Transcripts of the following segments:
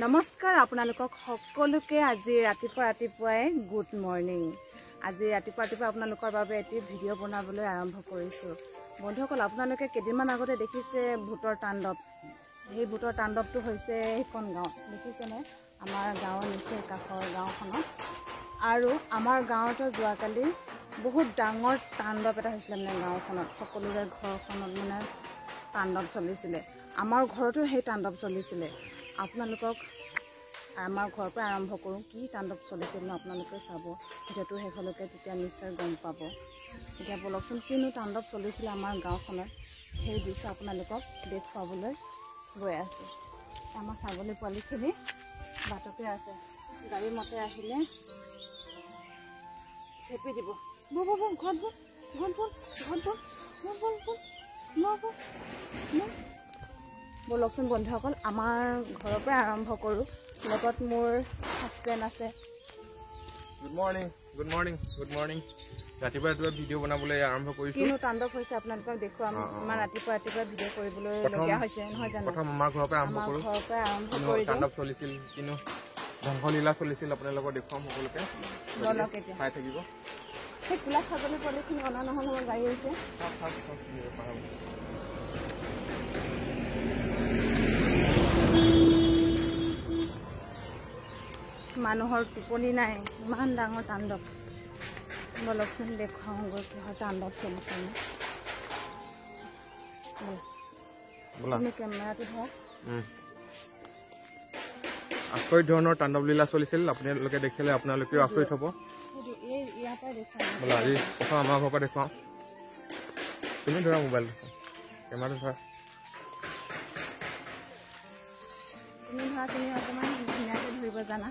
নমস্কাৰ আপোনালোকক সকলোকে আজি ৰাতিপুৱাই গুড মৰ্নিং। আজি ৰাতিপুৱা আপোনালোকৰ বাবে এটি ভিডিঅ' বনাবলৈ আৰম্ভ কৰিছোঁ। বন্ধুসকল, আপোনালোকে কেইদিনমান আগতে দেখিছে ভূতৰ তাণ্ডৱ। সেই ভূতৰ তাণ্ডৱটো হৈছে সেইখন গাঁও, দেখিছেনে? আমাৰ গাঁৱৰ নিচেই কাষৰ গাঁওখনত। আৰু আমাৰ গাঁৱতো যোৱাকালি বহুত ডাঙৰ তাণ্ডৱ এটা হৈছিলে, মানে গাঁওখনত সকলোৰে ঘৰখনত মানে তাণ্ডৱ চলিছিলে। আমাৰ ঘৰতো সেই তাণ্ডৱ চলিছিলে। আপোনালোকক আমাৰ ঘৰৰ পৰা আৰম্ভ কৰোঁ, কি তাণ্ডৱ চলিছিল ন আপোনালোকে চাব ভিডিঅ'টো শেষলৈকে, তেতিয়া নিশ্চয় গম পাব। এতিয়া বলকচোন, কিনো তাণ্ডৱ চলিছিলে আমাৰ গাঁওখনত, সেই দৃশ্য আপোনালোকক দেখুৱাবলৈ গৈ আছোঁ। আমাৰ ছাগলী পোৱালিখিনি বাটতে আছে, গাড়ী মতে আহিলে চেপি দিব। বলকচোন বন্ধুসকল, আমাৰ ঘৰৰ পৰা আৰম্ভ কৰোঁ। লগত মোৰ হাজবেণ্ড আছে। Good morning. ৰাতিপুৱা ভিডিঅ' বনাবলৈ আৰম্ভ কৰিছোঁ। কিনো তাণ্ডৱ হৈছে আপোনালোকক দেখুৱাম। ইমান ৰাতিপুৱা ভিডিঅ' কৰিবলৈ লগীয়া হৈছে, নহয় জানো? প্ৰথম আমাৰ ঘৰৰ পৰা আৰম্ভ কৰোঁ। তাণ্ডৱ চলিছিল, কিনো ধ্বংসলীলা চলিছিল, আপোনালোকক দেখুৱাম সকলোকে। বলক এতিয়া চাই থাকিব। সেই কোলা ছাগলী পোৱালিখিনি অনা নহ'ল, মোৰ গাড়ী হৈছে। মানুহৰ টোপনি নাই, ইমান ডাঙৰ তাণ্ডৱ। বলকচোন দেখুৱাওঁগৈ কিহৰ তাণ্ডৱ চলিছে। কেমেৰাটো ধৰক। আচৰিত ধৰণৰ তাণ্ডৱ লীলা চলিছিল, আপোনালোকে দেখিলে আপোনালোকেও আচৰিত হ'ব। ইয়াৰ পৰাই দেখুৱাম। বোলা আজি প্ৰথম আমাৰ ঘৰৰ পৰা দেখুৱাওঁ। তুমি ধৰা মোবাইলটো, কেমেৰাটো ধৰা। তুমি অকণমান ধুনীয়াকৈ ধৰিব জানা।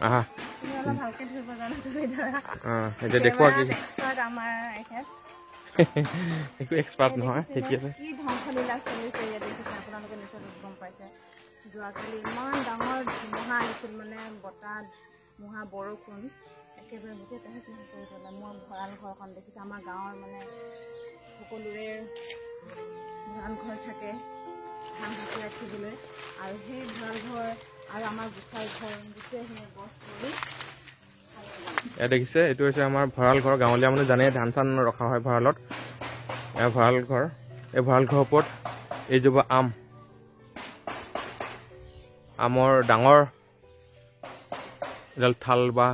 আহা, তুমি অলপ ভালকৈ ধৰিব জানা, তুমি ধৰা। এতিয়া দেখুৱা কি আমাৰ এখেত একো এক্সপাৰ্ট নহয়, ঠিকে আছে। কি ধ্বংসলীলা চলিছে ইয়াত দেখিছে আপোনালোকে, নিশ্চয় গম পাইছে। যোৱাকালি ইমান ডাঙৰ ধুমুহা আহিছিল, মানে বতাহ ধুমুহা বৰষুণ একেবাৰে গোটেই তাহে কৰি পেলাই। মোৰ ভঁৰাল ঘৰখন দেখিছে, আমাৰ গাঁৱৰ মানে সকলোৰে ভঁৰাল ঘৰ থাকে ধান সাঁচি ৰাখিবলৈ, আৰু সেই ভঁৰাল ঘৰ আৰু আমাৰ গোসাঁই ঘৰ গোটেইখিনি গছ পৰি। এয়া দেখিছে, এইটো হৈছে আমাৰ ভঁৰাল ঘৰ। গাঁৱলীয়া মানুহ জানে ধান চান ৰখা হয় ভঁৰালত। এয়া ভঁৰাল ঘৰ। এই ভঁৰাল ঘৰৰ ওপৰত এইজোপা আমৰ ডাঙৰ এডাল ঠাল বা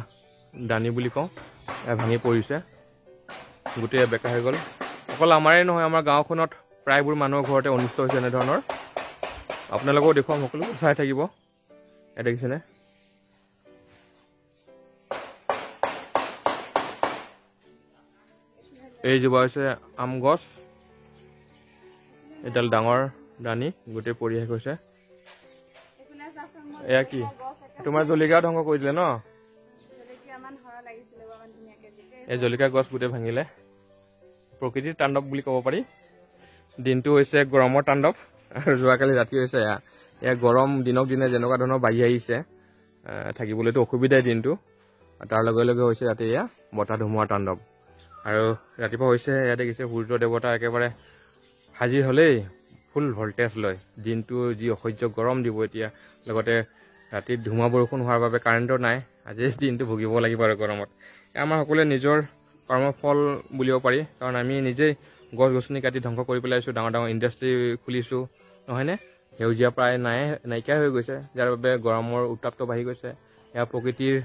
দানি বুলি কওঁ, এয়া ভাঙি পৰিছে, গোটেই বেকা হৈ গ'ল। অকল আমাৰেই নহয়, আমাৰ গাঁওখনত প্ৰায়বোৰ মানুহৰ ঘৰতে অনিষ্ট হৈছে এনেধৰণৰ। আপোনালোকেও দেখুৱাম, সকলো চাই থাকিব। এয়া দেখিছেনে? এইজোপা হৈছে আম গছ, এডাল ডাঙৰ দানি গোটেই পৰি শেষ হৈছে। এয়া কি তোমাৰ জলকীয়া ধ্বংস কৰি দিলে ন? এই জলকীয়া গছ গোটেই ভাঙিলে। প্ৰকৃতিৰ তাণ্ডৱ বুলি ক'ব পাৰি। দিনটো হৈছে গৰমৰ তাণ্ডৱ, আৰু যোৱাকালি ৰাতি হৈছে এয়া গৰম দিনক দিনে যেনেকুৱা ধৰণৰ বাঢ়ি আহিছে, থাকিবলৈতো অসুবিধাই দিনটো। তাৰ লগে লগে হৈছে ৰাতি এয়া বতাহ ধুমুহাৰ তাণ্ডৱ। আৰু ৰাতিপুৱা হৈছে এয়া দেখিছে সূৰ্য দেৱতা একেবাৰে হাজিৰ হ'লেই, ফুল ভল্টেজ লয়। দিনটো যি অসহ্য গৰম দিব এতিয়া, লগতে ৰাতিত ধুমুহা বৰষুণ হোৱাৰ বাবে কাৰেণ্টৰ নাই। আজিৰ দিনটো ভুগিব লাগিব আৰু গৰমত। আমাৰ সকলোৱে নিজৰ কৰ্মফল বুলিব পাৰি, কাৰণ আমি নিজেই গছ গছনি কাটি ধ্বংস কৰি পেলাইছোঁ, ডাঙৰ ডাঙৰ ইণ্ডাষ্ট্ৰি খুলিছোঁ, নহয়নে? সেউজীয়া প্ৰায় নাইকিয়া হৈ গৈছে, যাৰ বাবে গৰমৰ উত্তাপটো বাঢ়ি গৈছে। এয়া প্ৰকৃতিৰ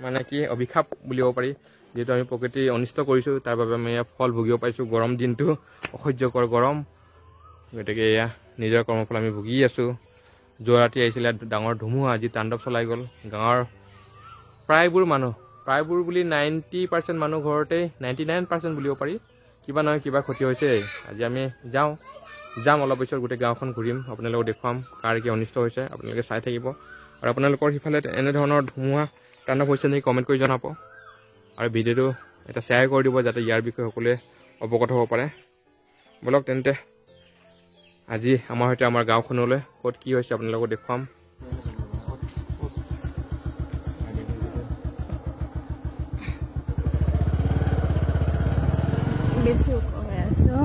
মানে কি অভিশাপ বুলিব পাৰি। যিহেতু আমি প্ৰকৃতি অনিষ্ট কৰিছোঁ, তাৰ বাবে আমি এয়া ফল ভুগিব পাৰিছোঁ। গৰম দিনটো অসহ্যকৰ গৰম, গতিকে এয়া নিজৰ কৰ্মফল আমি ভুগি আছোঁ। যোৱা ৰাতি আহিছিলে ডাঙৰ ধুমুহা, আজি তাণ্ডৱ চলাই গ'ল। গাঁৱৰ প্ৰায়বোৰ বুলি 90% মানুহ ঘৰতেই, 99% বুলিব পাৰি, কিবা নহয় কিবা ক্ষতি হৈছে। আজি আমি যাম অলপ পিছত, গোটেই গাঁওখন ঘূৰিম, আপোনালোকক দেখুৱাম কাৰ কি অনিষ্ট হৈছে। আপোনালোকে চাই থাকিব। আৰু আপোনালোকৰ সিফালে এনেধৰণৰ ধুমুহা তাণ্ডৱ হৈছে নেকি, কমেণ্ট কৰি জনাব। আৰু ভিডিঅ'টো এটা শ্বেয়াৰ কৰি দিব, যাতে ইয়াৰ বিষয়ে সকলোৱে অৱগত হ'ব পাৰে। বলক তেন্তে আজি আমাৰ সৈতে আমাৰ গাঁওখনলৈ, ক'ত কি হৈছে আপোনালোকক দেখুৱাম। বেছি ওখ হৈ আছোঁ।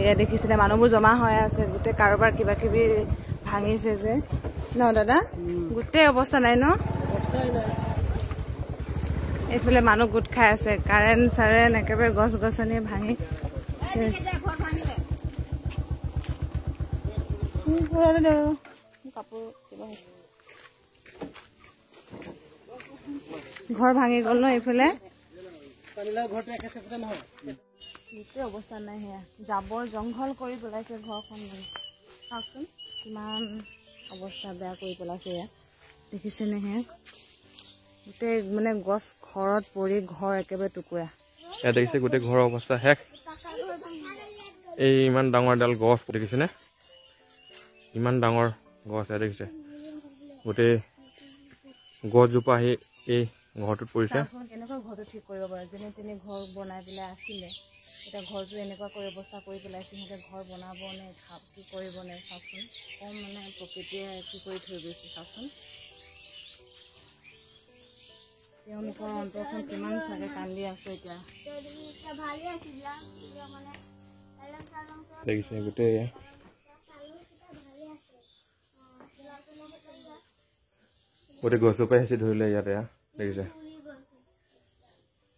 এয়া দেখিছিলে মানুহবোৰ জমা হৈ আছে, গোটেই কাৰোবাৰ কিবা কিবি ভাঙিছে যে ন দাদা গোটেই অৱস্থা নাই ন এইফালে মানুহ গোট খাই আছে কাৰেণ্ট চাৰেণ্ট একেবাৰে গছ গছনি ভাঙি ঘৰ ভাঙি গ'ল ন এইফালে গোটেই অৱস্থা নাই সেয়া জাবৰ জংঘল কৰি পেলাইছে ঘৰখন চাওকচোন কিমান অৱস্থা বেয়া কৰি পেলাইছে এয়া দেখিছেনে সেয়া গোটেই মানে গছ ঘৰত পৰি ঘৰ একেবাৰে টুকুৰা ইয়াত দেখিছে গোটেই ঘৰৰ অৱস্থা শেষ এই ইমান ডাঙৰ এডাল গছ দেখিছেনে ইমান ডাঙৰ গছ ইয়াত দেখিছে গোটেই গছজোপা আহি এই ঘৰটোত পৰিছে কেনেকুৱা ঘৰটো ঠিক কৰিব পাৰে যেনে তেনে ঘৰ বনাই পেলাই আছিলে এতিয়া ঘৰটো এনেকুৱা কৰি অৱস্থা কৰি পেলাইছে সিহঁতে ঘৰ বনাব নে কি কৰিব নে চাওকচোন কম মানে প্ৰকৃতিয়ে কি কৰি থৈ গৈছে চাওকচোন তেওঁলোকৰ অন্তৰখন কিমান চাগে কান্দি আছে এতিয়া দেখিছে গোটেই গোটেই গছজোপাই হেঁচি ধৰিলে ইয়াতে দেখিছে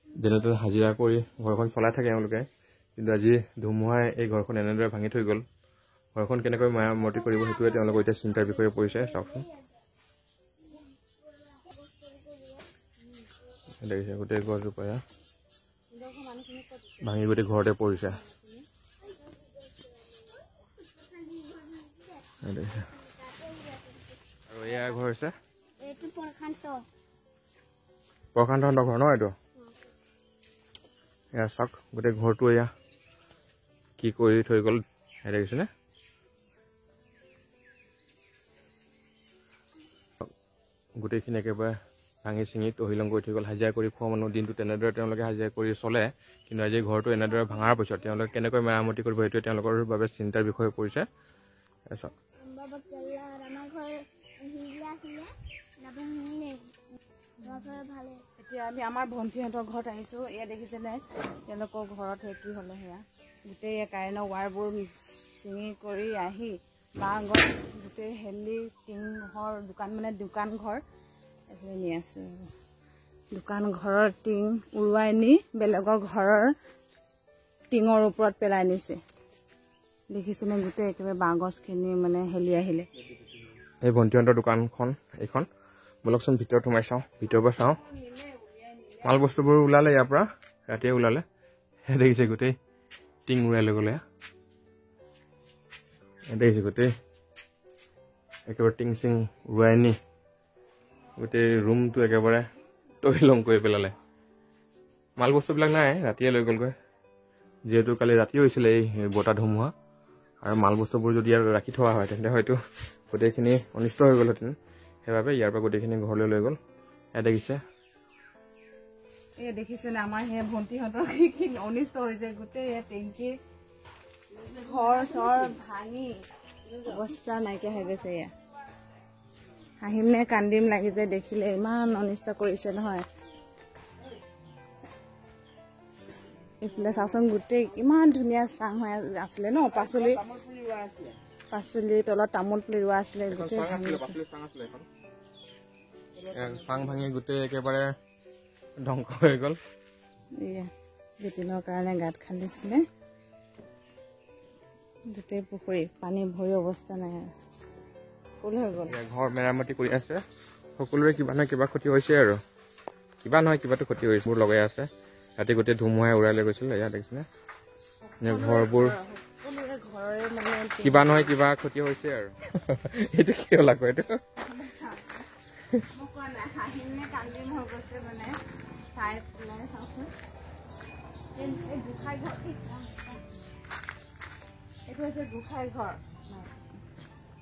যেনে তেনে হাজিৰা কৰি ঘৰখন চলাই থাকে এওঁলোকে কিন্তু আজি ধুমুহাই এই ঘৰখন এনেদৰে ভাঙি থৈ গ'ল ঘৰখন কেনেকৈ মেৰামতি কৰিব সেইটোৱে তেওঁলোকৰ এতিয়া চিন্তাৰ বিষয়ে পৰিছে চাওকচোন দেখিছে গোটেই গছজোপা ভাঙি গোটেই ঘৰতে পৰিছে আৰু এয়া ঘৰ হৈছে প্ৰশান্তহঁতৰ ঘৰ ন এইটো এয়া চাওক গোটেই ঘৰটো এয়া কি কৰি থৈ গ'ল দেখিছেনে গোটেইখিনি একেবাৰে ভাঙি চিঙি তহিলং কৰি থৈ গ'ল হাজিৰা কৰি খোৱা মানুহ দিনটো তেনেদৰে তেওঁলোকে হাজিৰা কৰি চলে কিন্তু আজি ঘৰটো এনেদৰে ভাঙাৰ পিছত তেওঁলোকে কেনেকৈ মেৰামতি কৰিব সেইটোৱে তেওঁলোকৰ বাবে চিন্তাৰ বিষয়ে পৰিছে চাওক এতিয়া আমি আমাৰ ভণ্টিহঁতৰ ঘৰত আহিছোঁ এয়া দেখিছেনে তেওঁলোকৰ ঘৰত কি হ'লে সেয়া গোটেই কাৰেণ্টৰ ৱাৰবোৰ ছিঙি কৰি আহি বাঁহ গছ গোটেই হেলি টিং ঘৰ দোকান মানে দোকান ঘৰ এইফালে নি আছোঁ দোকান ঘৰৰ টিং উৰুৱাই নি বেলেগৰ ঘৰৰ টিঙৰ ওপৰত পেলাই নিছে দেখিছেনে গোটেই একেবাৰে বাঁহ গছখিনি মানে হেলি আহিলে এই ভণ্টিহঁতৰ দোকানখন এইখন বলকচোন ভিতৰত সোমাই চাওঁ ভিতৰৰ পৰা চাওঁ মাল বস্তুবোৰ ওলালে ইয়াৰ পৰা ৰাতিয়ে ওলালে দেখিছে গোটেই টিং উৰাই লৈ গ'লে দেখিছে গোটেই একেবাৰে টিং চিং উৰাই নি গোটেই ৰুমটো একেবাৰে তহিলং কৰি পেলালে মাল বস্তুবিলাক নাই ৰাতিয়ে লৈ গ'লগৈ যিহেতু কালি ৰাতি হৈছিলে এই বতাহ ধুমুহা আৰু মাল বস্তুবোৰ যদি ইয়াত ৰাখি থোৱা হয় তেন্তে হয়তো গোটেইখিনি অনিষ্ট হৈ গ'লহেঁতেন সেইবাবে ইয়াৰ পৰা গোটেইখিনি ঘৰলৈ লৈ গ'ল এয়া দেখিছে দেখিছেনে আমাৰ সেই ভণ্টিহঁতৰ কি অনিষ্ট হৈছে গোটেই টেংকি ঘৰ চৰ ভাঙি অৱস্থা নাইকিয়া হৈ গৈছে এয়া হাঁহিম নে কান্দিম লাগি যায় দেখিলে ইমান অনিষ্ট কৰিছে নহয় এইফালে চাচোন গোটেই ইমান ধুনীয়া চাং হৈ আছিলে ন পাচলি তলত তামোল পুলি ৰোৱা আছিলে গোটেই চাং ভাঙি গোটেই একেবাৰে ধ্বংস হৈ গ'ল লেট্ৰিনৰ কাৰণে গাঁত খান্দিছিলে গোটেই পুখুৰী পানী ভৰি অৱস্থা নাই ফুল হৈ গ'ল ঘৰ মেৰামতি কৰি আছে সকলোৰে কিবা নহয় কিবা ক্ষতি হৈছে আৰু কিবা নহয় কিবাটো ক্ষতি হৈছে মোৰ লগাই আছে ৰাতি গোটেই ধুমুহাই উৰাই লৈ গৈছিল এয়া দেখিছেনে ঘৰবোৰ কিবা নহয় কিবা ক্ষতি হৈছে আৰু এইটো কি হ'ল আকৌ এইটো গোসাঁই ঘৰ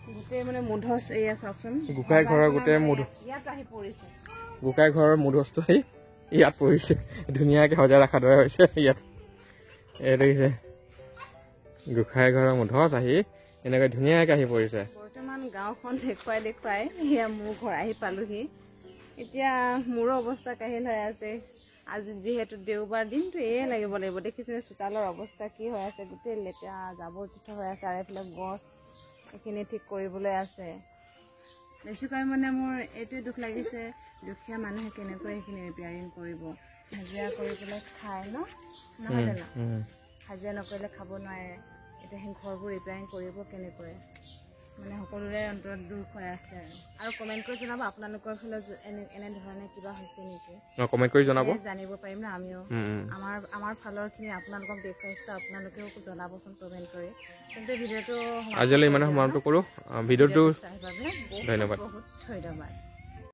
গোটেই মানে মুধচ এয়া চাওকচোন গোসাঁই ঘৰৰ গোটেই ইয়াত আহি পৰিছে গোসাঁই ঘৰৰ মুধচটো ইয়াত পৰিছে ধুনীয়াকে সজাই ৰখা দৰে হৈছে ইয়াত এই দেখিছে গোসাঁই ঘৰৰ মুধচ আহি এনেকৈ ধুনীয়াকে আহি পৰিছে বৰ্তমান গাঁওখন দেখুৱাই সেয়া মোৰ ঘৰ আহি পালোহি এতিয়া মোৰো অৱস্থা কাহিল হৈ আছে আজি যিহেতু দেওবাৰ দিনটো এয়ে লাগিব দেখিছেনে চোতালৰ অৱস্থা কি হৈ আছে গোটেই লেতেৰা জাবৰ জোথৰ হৈ আছে আৰু এইফালে গছ এইখিনি ঠিক কৰিবলৈ আছে। বেছিকৈ মানে মোৰ এইটোৱে দুখ লাগিছে, দুখীয়া মানুহে কেনেকৈ এইখিনি ৰিপেয়াৰিং কৰিব। হাজিৰা কৰি পেলাই খায় ন, নহয় জানো? হাজিৰা নকৰিলে খাব নোৱাৰে। এতিয়া সেই ঘৰবোৰ ৰিপেয়াৰিং কৰিব কেনেকৈ, মানে সকলোৰে অন্তৰত দুখ হৈ আছে। আৰু কমেণ্ট কৰি জনাব আপোনালোকৰ ফালে এনেধৰণে কিবা হৈছে নেকি, কমেণ্ট কৰি জনাব, জানিব পাৰিম না আমিও। আমাৰ ফালৰখিনি আপোনালোকক দেখুৱাইছোঁ, আপোনালোকেও জনাবচোন কমেণ্ট কৰি। কিন্তু ভিডিঅ'টো আজিলৈ ইমানে সমাপ্ত কৰোঁ। ভিডিঅ'টো চাই বাবে ধন্যবাদ। বহুত ধন্যবাদ।